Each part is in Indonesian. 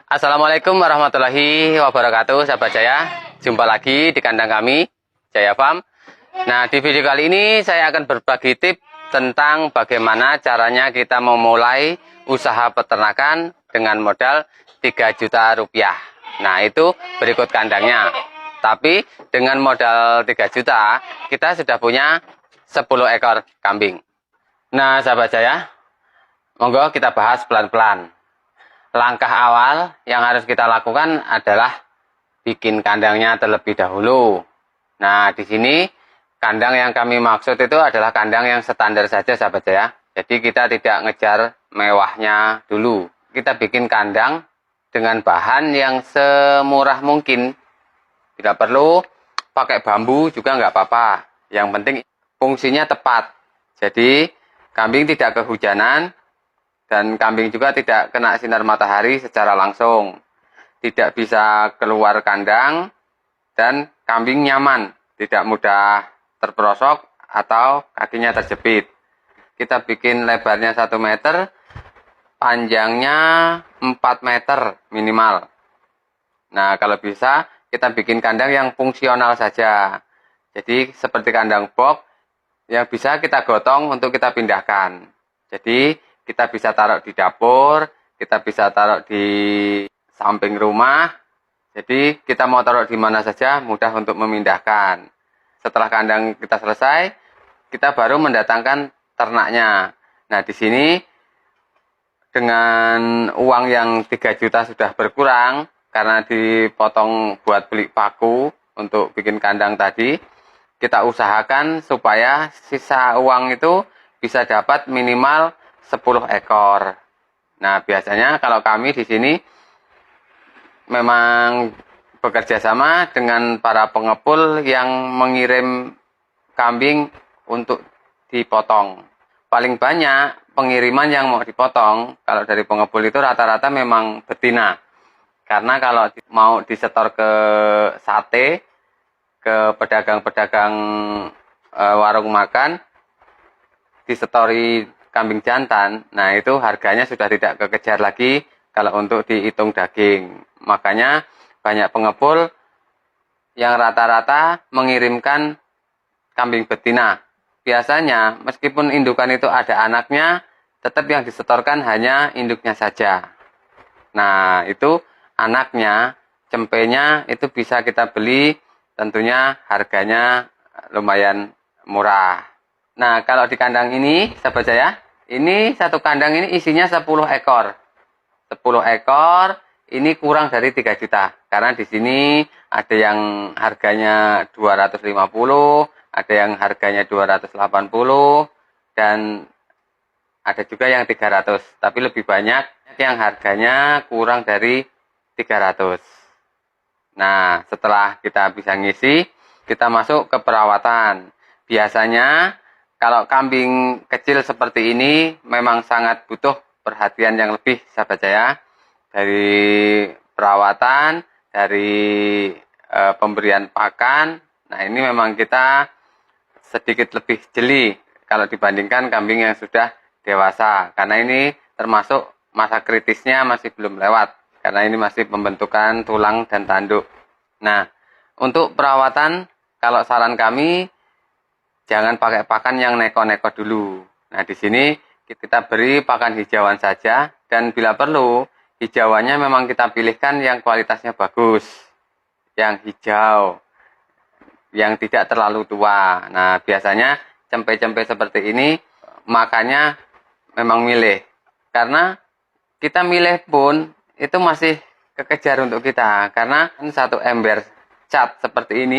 Assalamualaikum warahmatullahi wabarakatuh, sahabat Jaya. Jumpa lagi di kandang kami, Jaya Farm. Nah, di video kali ini saya akan berbagi tips tentang bagaimana caranya kita memulai usaha peternakan dengan modal 3 juta rupiah. Nah, itu berikut kandangnya. Tapi dengan modal 3 juta, kita sudah punya 10 ekor kambing. Nah, sahabat Jaya, monggo kita bahas pelan-pelan. Langkah awal yang harus kita lakukan adalah bikin kandangnya terlebih dahulu. Nah, di sini kandang yang kami maksud itu adalah kandang yang standar saja, sahabat ya. Jadi kita tidak ngejar mewahnya dulu. Kita bikin kandang dengan bahan yang semurah mungkin. Tidak perlu pakai bambu juga nggak apa-apa. Yang penting fungsinya tepat. Jadi kambing tidak kehujanan. Dan kambing juga tidak kena sinar matahari secara langsung. Tidak bisa keluar kandang. Dan kambing nyaman. Tidak mudah terperosok atau kakinya terjepit. Kita bikin lebarnya 1 meter. Panjangnya 4 meter minimal. Nah, kalau bisa kita bikin kandang yang fungsional saja. Jadi seperti kandang box yang bisa kita gotong untuk kita pindahkan. Jadi kita bisa taruh di dapur, kita bisa taruh di samping rumah. Jadi kita mau taruh di mana saja mudah untuk memindahkan. Setelah kandang kita selesai, kita baru mendatangkan ternaknya. Nah, di sini dengan uang yang 3 juta sudah berkurang karena dipotong buat beli paku untuk bikin kandang tadi. Kita usahakan supaya sisa uang itu bisa dapat minimal 10 ekor. Nah, biasanya kalau kami di sini memang bekerja sama dengan para pengepul yang mengirim kambing untuk dipotong. Paling banyak pengiriman yang mau dipotong kalau dari pengepul itu rata-rata memang betina. Karena kalau mau disetor ke sate, ke pedagang-pedagang warung makan, disetori kambing jantan, nah itu harganya sudah tidak kekejar lagi kalau untuk dihitung daging. Makanya banyak pengepul yang rata-rata mengirimkan kambing betina. Biasanya meskipun indukan itu ada anaknya, tetap yang disetorkan hanya induknya saja. Nah, itu anaknya, cempenya itu bisa kita beli, tentunya harganya lumayan murah. Nah, kalau di kandang ini, sahabat saya, ini satu kandang ini isinya 10 ekor. 10 ekor ini kurang dari 3 juta. Karena di sini ada yang harganya 250, ada yang harganya 280, dan ada juga yang 300. Tapi lebih banyak yang harganya kurang dari 300. Nah, setelah kita bisa ngisi, kita masuk ke perawatan. Biasanya kalau kambing kecil seperti ini memang sangat butuh perhatian yang lebih, sahabat saya. Dari perawatan, dari pemberian pakan. Nah, ini memang kita sedikit lebih jeli kalau dibandingkan kambing yang sudah dewasa. Karena ini termasuk masa kritisnya masih belum lewat. Karena ini masih pembentukan tulang dan tanduk. Nah, untuk perawatan, kalau saran kami, jangan pakai pakan yang neko-neko dulu. Nah, di sini kita beri pakan hijauan saja, dan bila perlu, hijauannya memang kita pilihkan yang kualitasnya bagus, yang hijau, yang tidak terlalu tua. Nah, biasanya cempe-cempe seperti ini makannya memang milih. Karena kita milih pun itu masih kekejar untuk kita. Karena satu ember cat seperti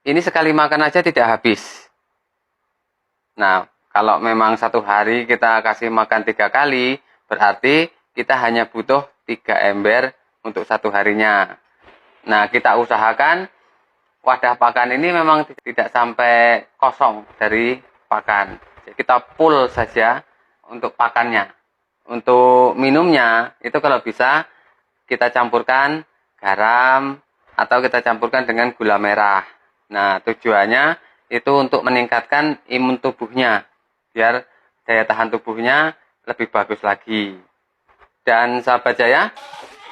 ini sekali makan aja tidak habis. Nah, kalau memang satu hari kita kasih makan 3 kali, berarti kita hanya butuh 3 ember untuk satu harinya. Nah, kita usahakan wadah pakan ini memang tidak sampai kosong dari pakan. Jadi kita full saja untuk pakannya. Untuk minumnya, itu kalau bisa kita campurkan garam atau kita campurkan dengan gula merah. Nah, tujuannya itu untuk meningkatkan imun tubuhnya, biar daya tahan tubuhnya lebih bagus lagi. Dan sahabat Jaya,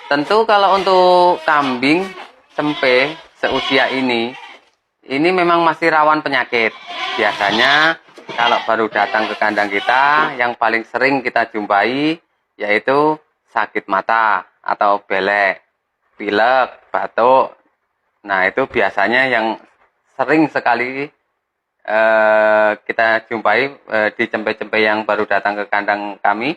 tentu kalau untuk kambing cempe seusia ini memang masih rawan penyakit. Biasanya kalau baru datang ke kandang kita, yang paling sering kita jumpai yaitu sakit mata atau belek, pilek, batuk. Nah, itu biasanya yang sering sekali kita jumpai di cempe-cempe yang baru datang ke kandang kami.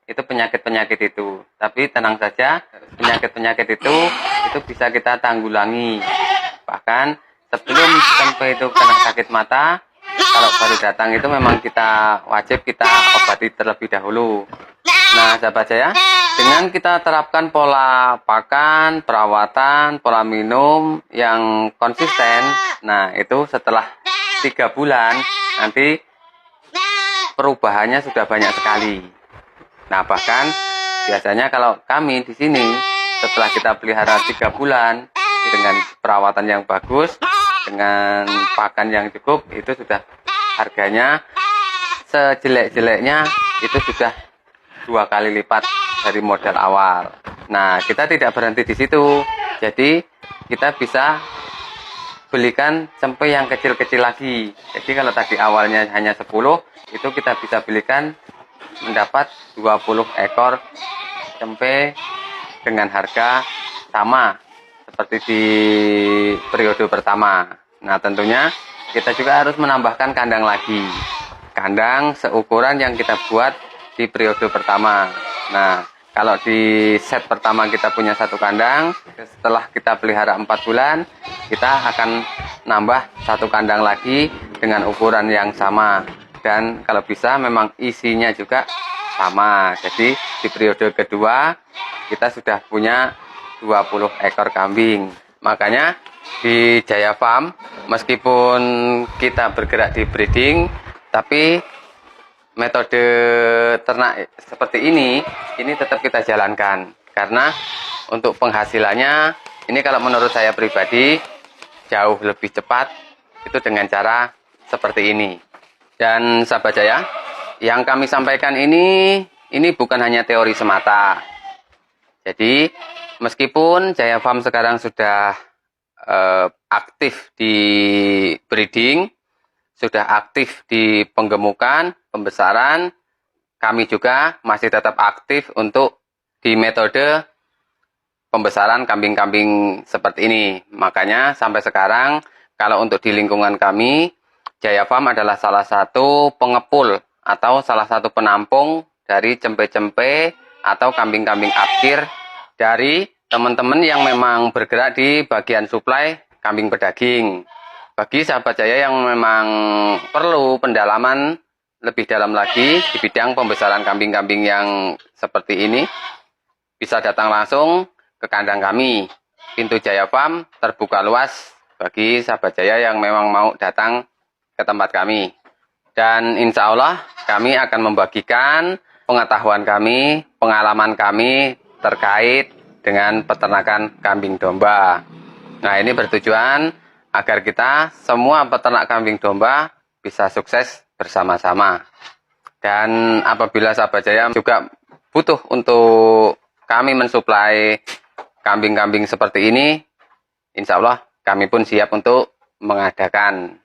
Itu penyakit-penyakit itu. Tapi tenang saja, penyakit-penyakit itu bisa kita tanggulangi. Bahkan sebelum cempe itu kena sakit mata, kalau baru datang itu memang wajib kita obati terlebih dahulu. Nah, sahabat Jaya, dengan kita terapkan pola pakan, perawatan, pola minum yang konsisten, nah itu setelah 3 bulan nanti perubahannya sudah banyak sekali. Nah, bahkan biasanya kalau kami di sini setelah kita pelihara 3 bulan dengan perawatan yang bagus, dengan pakan yang cukup, itu sudah harganya sejelek-jeleknya itu sudah 2 kali lipat dari modal awal. Nah, kita tidak berhenti di situ. Jadi kita bisa belikan cempe yang kecil-kecil lagi. Jadi kalau tadi awalnya hanya 10, itu kita bisa belikan mendapat 20 ekor cempe dengan harga sama seperti di periode pertama. Nah, tentunya kita juga harus menambahkan kandang lagi. Kandang seukuran yang kita buat di periode pertama. Nah, kalau di set pertama kita punya 1 kandang, setelah kita pelihara 4 bulan, kita akan nambah 1 kandang lagi dengan ukuran yang sama. Dan kalau bisa memang isinya juga sama. Jadi di periode kedua kita sudah punya 20 ekor kambing. Makanya di Jaya Farm, meskipun kita bergerak di breeding, tapi metode ternak seperti ini tetap kita jalankan. Karena untuk penghasilannya, ini kalau menurut saya pribadi, jauh lebih cepat itu dengan cara seperti ini. Dan sahabat Jaya, yang kami sampaikan ini bukan hanya teori semata. Jadi meskipun Jaya Farm sekarang sudah aktif di breeding, sudah aktif di penggemukan, pembesaran, kami juga masih tetap aktif untuk di metode pembesaran kambing-kambing seperti ini. Makanya sampai sekarang kalau untuk di lingkungan kami, Jaya Farm adalah salah satu pengepul atau salah satu penampung dari cempe-cempe atau kambing-kambing akhir dari teman-teman yang memang bergerak di bagian suplai kambing pedaging. Bagi sahabat Jaya yang memang perlu pendalaman lebih dalam lagi di bidang pembesaran kambing-kambing yang seperti ini, bisa datang langsung ke kandang kami. Pintu Jaya Farm terbuka luas bagi sahabat Jaya yang memang mau datang ke tempat kami. Dan insya Allah kami akan membagikan pengetahuan kami, pengalaman kami terkait dengan peternakan kambing domba. Nah, ini bertujuan agar kita semua peternak kambing domba bisa sukses bersama-sama. Dan apabila sahabat Jaya juga butuh untuk kami mensuplai kambing-kambing seperti ini, insya Allah kami pun siap untuk mengadakan.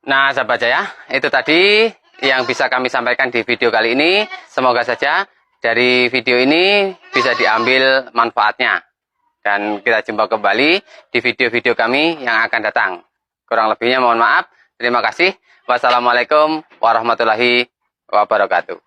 Nah, sahabat Jaya, itu tadi yang bisa kami sampaikan di video kali ini. Semoga saja dari video ini bisa diambil manfaatnya. Dan kita jumpa kembali di video-video kami yang akan datang. Kurang lebihnya mohon maaf. Terima kasih. Wassalamualaikum warahmatullahi wabarakatuh.